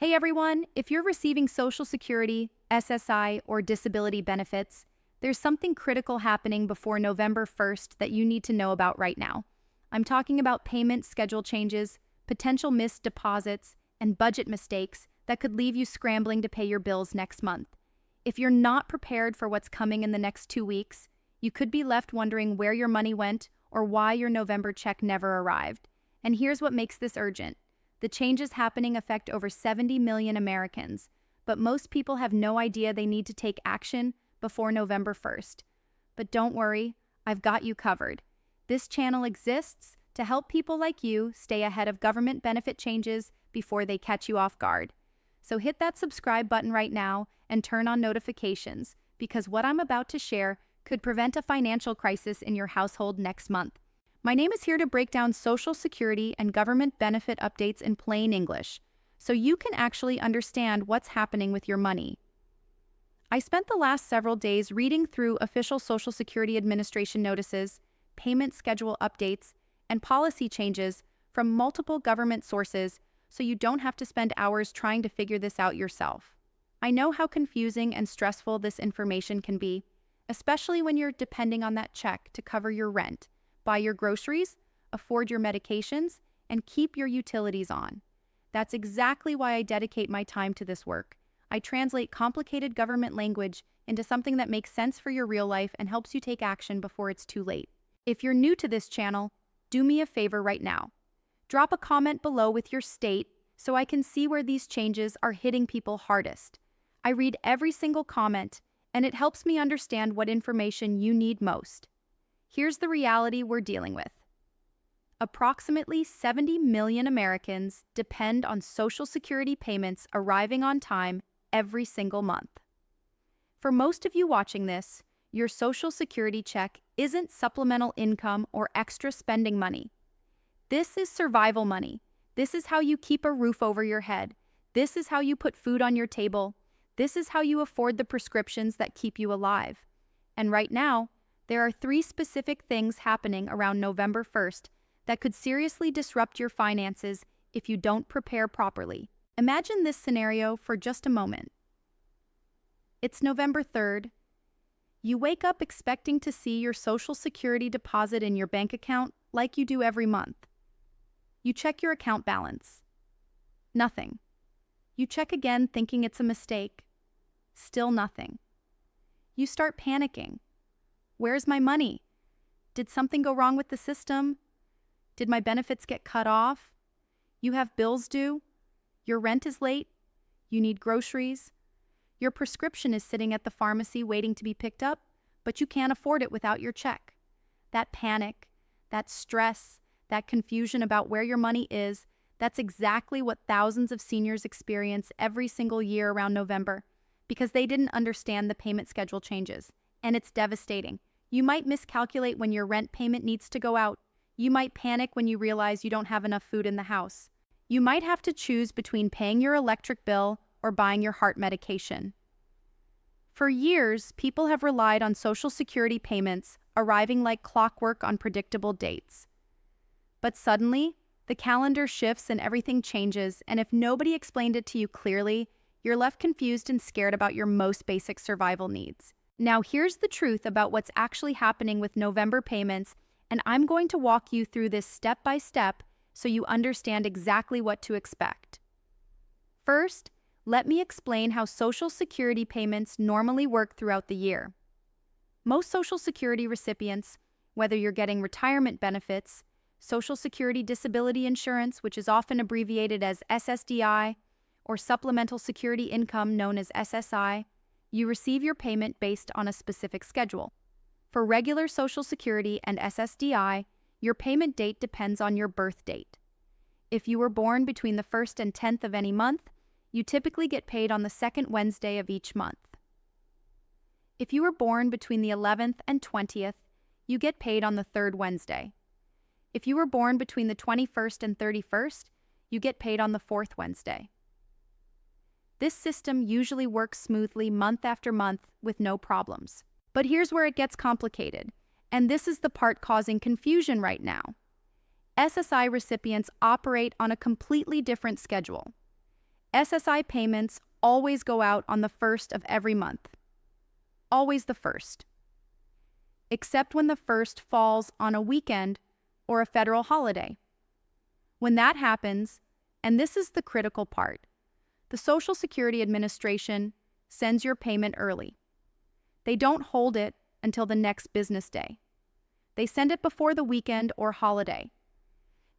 Hey everyone, if you're receiving Social Security, SSI, or disability benefits, there's something critical happening before November 1st that you need to know about right now. I'm talking about payment schedule changes, potential missed deposits, and budget mistakes that could leave you scrambling to pay your bills next month. If you're not prepared for what's coming in the next 2 weeks, you could be left wondering where your money went or why your November check never arrived. And here's what makes this urgent. The changes happening affect over 70 million Americans, but most people have no idea they need to take action before November 1st. But don't worry, I've got you covered. This channel exists to help people like you stay ahead of government benefit changes before they catch you off guard. So hit that subscribe button right now and turn on notifications, because what I'm about to share could prevent a financial crisis in your household next month. My name is here to break down Social Security and government benefit updates in plain English, so you can actually understand what's happening with your money. I spent the last several days reading through official Social Security Administration notices, payment schedule updates, and policy changes from multiple government sources, so you don't have to spend hours trying to figure this out yourself. I know how confusing and stressful this information can be, especially when you're depending on that check to cover your rent, buy your groceries, afford your medications, and keep your utilities on. That's exactly why I dedicate my time to this work. I translate complicated government language into something that makes sense for your real life and helps you take action before it's too late. If you're new to this channel, do me a favor right now. Drop a comment below with your state so I can see where these changes are hitting people hardest. I read every single comment, and it helps me understand what information you need most. Here's the reality we're dealing with. Approximately 70 million Americans depend on Social Security payments arriving on time every single month. For most of you watching this, your Social Security check isn't supplemental income or extra spending money. This is survival money. This is how you keep a roof over your head. This is how you put food on your table. This is how you afford the prescriptions that keep you alive. And right now, there are 3 specific things happening around November 1st that could seriously disrupt your finances if you don't prepare properly. Imagine this scenario for just a moment. It's November 3rd. You wake up expecting to see your Social Security deposit in your bank account like you do every month. You check your account balance. Nothing. You check again thinking it's a mistake. Still nothing. You start panicking. Where's my money? Did something go wrong with the system? Did my benefits get cut off? You have bills due. Your rent is late. You need groceries. Your prescription is sitting at the pharmacy waiting to be picked up, but you can't afford it without your check. That panic, that stress, that confusion about where your money is, that's exactly what thousands of seniors experience every single year around November, because they didn't understand the payment schedule changes, and it's devastating. You might miscalculate when your rent payment needs to go out. You might panic when you realize you don't have enough food in the house. You might have to choose between paying your electric bill or buying your heart medication. For years, people have relied on Social Security payments arriving like clockwork on predictable dates. But suddenly, the calendar shifts and everything changes, and if nobody explained it to you clearly, you're left confused and scared about your most basic survival needs. Now here's the truth about what's actually happening with November payments, and I'm going to walk you through this step by step so you understand exactly what to expect. First, let me explain how Social Security payments normally work throughout the year. Most Social Security recipients, whether you're getting retirement benefits, Social Security disability insurance, which is often abbreviated as SSDI, or supplemental security income known as SSI, you receive your payment based on a specific schedule. For regular Social Security and SSDI, your payment date depends on your birth date. If you were born between the 1st and 10th of any month, you typically get paid on the 2nd Wednesday of each month. If you were born between the 11th and 20th, you get paid on the 3rd Wednesday. If you were born between the 21st and 31st, you get paid on the 4th Wednesday. This system usually works smoothly month after month with no problems. But here's where it gets complicated, and this is the part causing confusion right now. SSI recipients operate on a completely different schedule. SSI payments always go out on the first of every month. Always the first. Except when the first falls on a weekend or a federal holiday. When that happens, and this is the critical part, the Social Security Administration sends your payment early. They don't hold it until the next business day. They send it before the weekend or holiday.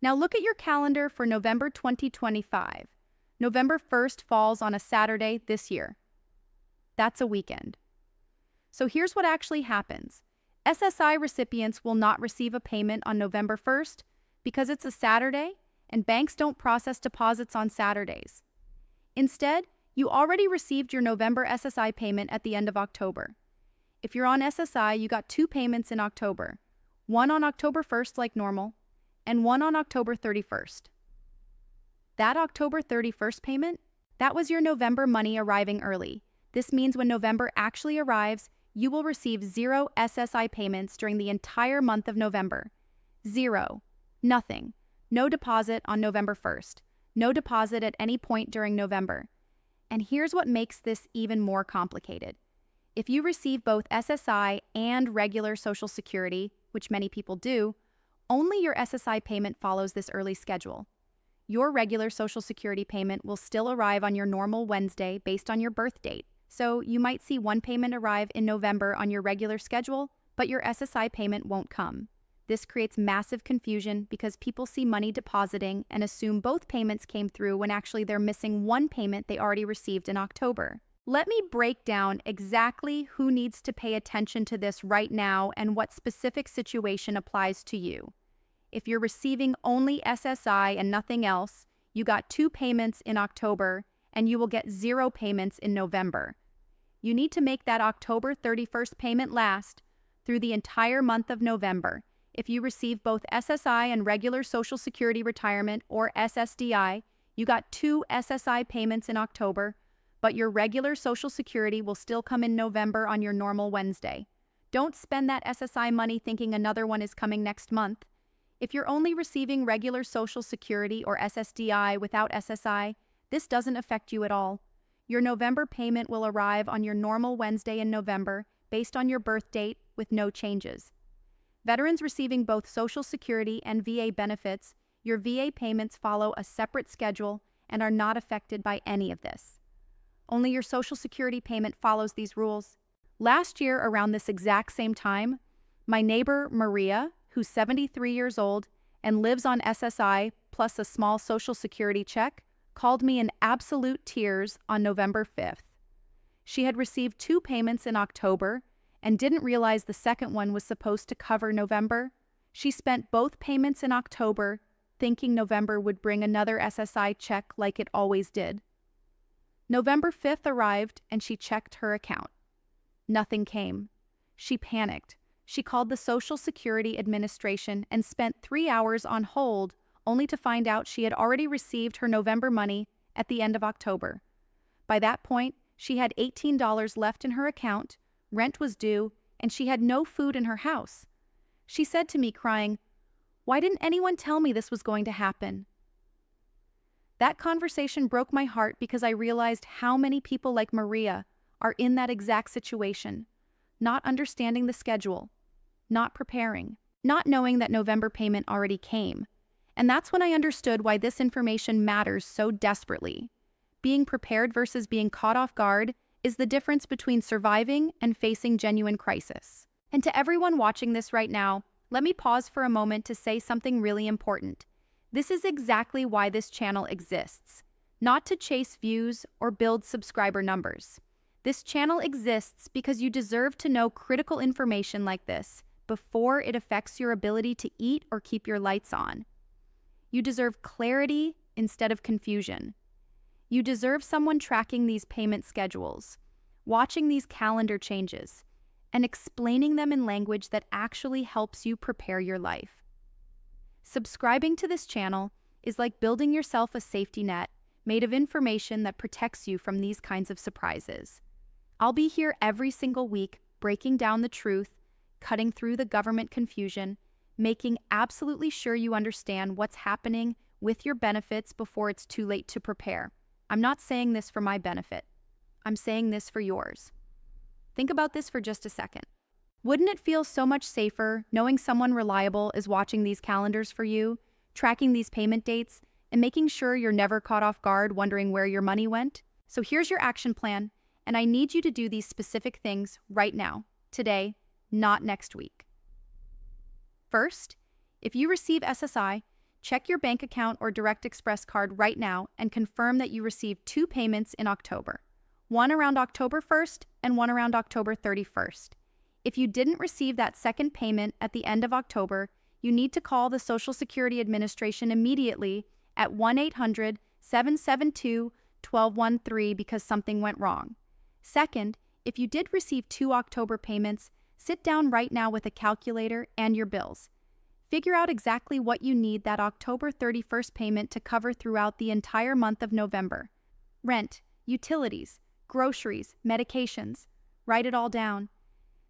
Now look at your calendar for November 2025. November 1st falls on a Saturday this year. That's a weekend. So here's what actually happens. SSI recipients will not receive a payment on November 1st because it's a Saturday and banks don't process deposits on Saturdays. Instead, you already received your November SSI payment at the end of October. If you're on SSI, you got 2 payments in October, one on October 1st like normal, and one on October 31st. That October 31st payment, that was your November money arriving early. This means when November actually arrives, you will receive 0 SSI payments during the entire month of November. 0. Nothing. No deposit on November 1st. No deposit at any point during November. And here's what makes this even more complicated. If you receive both SSI and regular Social Security, which many people do, only your SSI payment follows this early schedule. Your regular Social Security payment will still arrive on your normal Wednesday based on your birth date. So you might see one payment arrive in November on your regular schedule, but your SSI payment won't come. This creates massive confusion because people see money depositing and assume both payments came through when actually they're missing one payment they already received in October. Let me break down exactly who needs to pay attention to this right now and what specific situation applies to you. If you're receiving only SSI and nothing else, you got 2 payments in October and you will get 0 payments in November. You need to make that October 31st payment last through the entire month of November. If you receive both SSI and regular Social Security Retirement or SSDI, you got 2 SSI payments in October, but your regular Social Security will still come in November on your normal Wednesday. Don't spend that SSI money thinking another one is coming next month. If you're only receiving regular Social Security or SSDI without SSI, this doesn't affect you at all. Your November payment will arrive on your normal Wednesday in November based on your birth date with no changes. Veterans receiving both Social Security and VA benefits, your VA payments follow a separate schedule and are not affected by any of this. Only your Social Security payment follows these rules. Last year, around this exact same time, my neighbor Maria, who's 73 years old and lives on SSI plus a small Social Security check, called me in absolute tears on November 5th. She had received 2 payments in October and didn't realize the second one was supposed to cover November. She spent both payments in October thinking November would bring another SSI check like it always did. November 5th arrived and she checked her account. Nothing came. She panicked. She called the Social Security Administration and spent 3 hours on hold only to find out she had already received her November money at the end of October. By that point, she had $18 left in her account, rent was due, and she had no food in her house. She said to me, crying, "Why didn't anyone tell me this was going to happen?" That conversation broke my heart because I realized how many people like Maria are in that exact situation, not understanding the schedule, not preparing, not knowing that November payment already came. And that's when I understood why this information matters so desperately. Being prepared versus being caught off guard is the difference between surviving and facing genuine crisis. And to everyone watching this right now, let me pause for a moment to say something really important. This is exactly why this channel exists, not to chase views or build subscriber numbers. This channel exists because you deserve to know critical information like this before it affects your ability to eat or keep your lights on. You deserve clarity instead of confusion. You deserve someone tracking these payment schedules, watching these calendar changes, and explaining them in language that actually helps you prepare your life. Subscribing to this channel is like building yourself a safety net made of information that protects you from these kinds of surprises. I'll be here every single week breaking down the truth, cutting through the government confusion, making absolutely sure you understand what's happening with your benefits before it's too late to prepare. I'm not saying this for my benefit. I'm saying this for yours. Think about this for just a second. Wouldn't it feel so much safer knowing someone reliable is watching these calendars for you, tracking these payment dates, and making sure you're never caught off guard wondering where your money went? So here's your action plan, and I need you to do these specific things right now, today, not next week. First, if you receive SSI, check your bank account or Direct Express card right now and confirm that you received 2 payments in October, one around October 1st and one around October 31st. If you didn't receive that second payment at the end of October, you need to call the Social Security Administration immediately at 1-800-772-1213 because something went wrong. Second, if you did receive 2 October payments, sit down right now with a calculator and your bills. Figure out exactly what you need that October 31st payment to cover throughout the entire month of November. Rent, utilities, groceries, medications. Write it all down.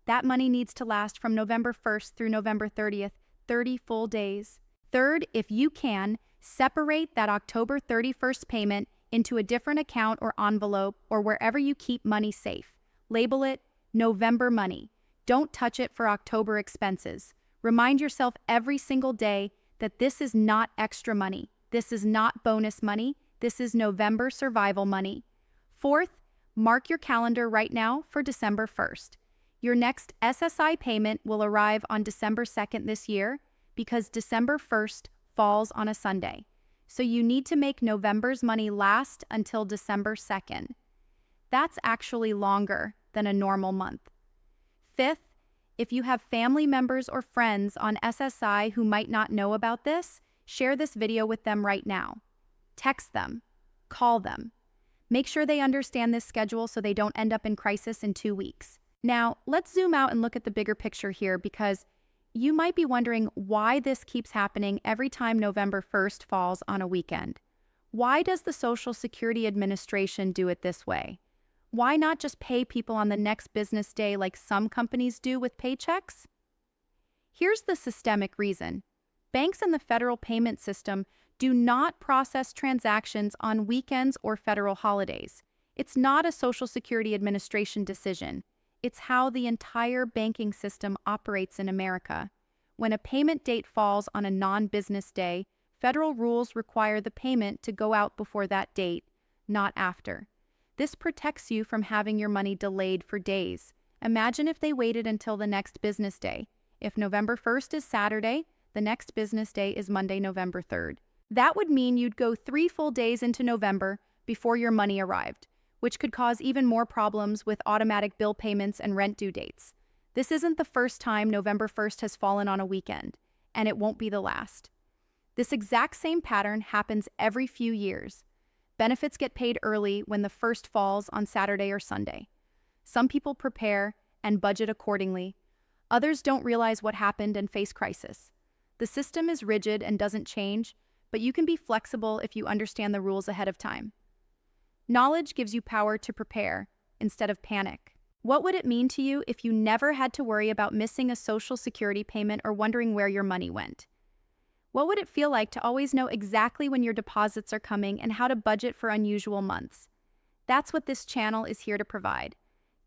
That money needs to last from November 1st through November 30th, 30 full days. Third, if you can, separate that October 31st payment into a different account or envelope or wherever you keep money safe. Label it November money. Don't touch it for October expenses. Remind yourself every single day that this is not extra money. This is not bonus money. This is November survival money. Fourth, mark your calendar right now for December 1st. Your next SSI payment will arrive on December 2nd this year because December 1st falls on a Sunday. So you need to make November's money last until December 2nd. That's actually longer than a normal month. Fifth, if you have family members or friends on SSI who might not know about this, share this video with them right now. Text them. Call them. Make sure they understand this schedule so they don't end up in crisis in 2 weeks. Now, let's zoom out and look at the bigger picture here because you might be wondering why this keeps happening every time November 1st falls on a weekend. Why does the Social Security Administration do it this way? Why not just pay people on the next business day like some companies do with paychecks? Here's the systemic reason. Banks and the federal payment system do not process transactions on weekends or federal holidays. It's not a Social Security Administration decision. It's how the entire banking system operates in America. When a payment date falls on a non-business day, federal rules require the payment to go out before that date, not after. This protects you from having your money delayed for days. Imagine if they waited until the next business day. If November 1st is Saturday, the next business day is Monday, November 3rd. That would mean you'd go 3 full days into November before your money arrived, which could cause even more problems with automatic bill payments and rent due dates. This isn't the first time November 1st has fallen on a weekend, and it won't be the last. This exact same pattern happens every few years. Benefits get paid early when the first falls on Saturday or Sunday. Some people prepare and budget accordingly. Others don't realize what happened and face crisis. The system is rigid and doesn't change, but you can be flexible if you understand the rules ahead of time. Knowledge gives you power to prepare instead of panic. What would it mean to you if you never had to worry about missing a Social Security payment or wondering where your money went? What would it feel like to always know exactly when your deposits are coming and how to budget for unusual months? That's what this channel is here to provide.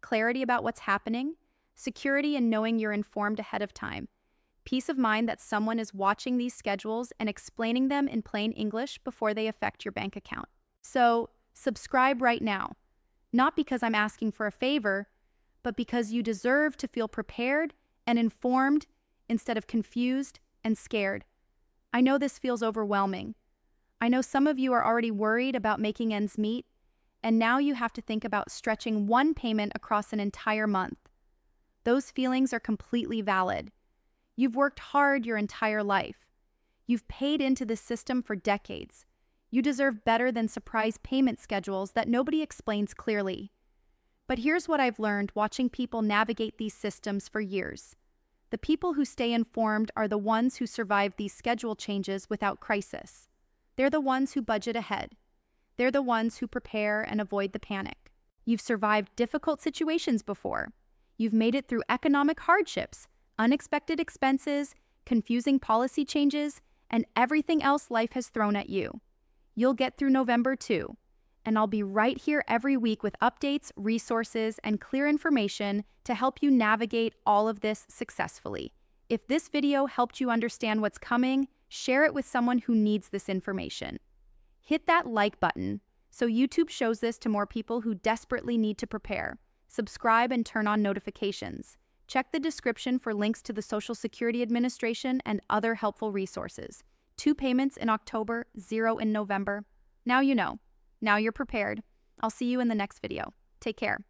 Clarity about what's happening, security in knowing you're informed ahead of time, peace of mind that someone is watching these schedules and explaining them in plain English before they affect your bank account. So, subscribe right now. Not because I'm asking for a favor, but because you deserve to feel prepared and informed instead of confused and scared. I know this feels overwhelming. I know some of you are already worried about making ends meet, and now you have to think about stretching one payment across an entire month. Those feelings are completely valid. You've worked hard your entire life. You've paid into the system for decades. You deserve better than surprise payment schedules that nobody explains clearly. But here's what I've learned watching people navigate these systems for years. The people who stay informed are the ones who survive these schedule changes without crisis. They're the ones who budget ahead. They're the ones who prepare and avoid the panic. You've survived difficult situations before. You've made it through economic hardships, unexpected expenses, confusing policy changes, and everything else life has thrown at you. You'll get through November too. and I'll be right here every week with updates, resources, and clear information to help you navigate all of this successfully. If this video helped you understand what's coming, share it with someone who needs this information. Hit that like button so YouTube shows this to more people who desperately need to prepare. Subscribe and turn on notifications. Check the description for links to the Social Security Administration and other helpful resources. 2 payments in October, 0 in November. Now you know. Now you're prepared. I'll see you in the next video. Take care.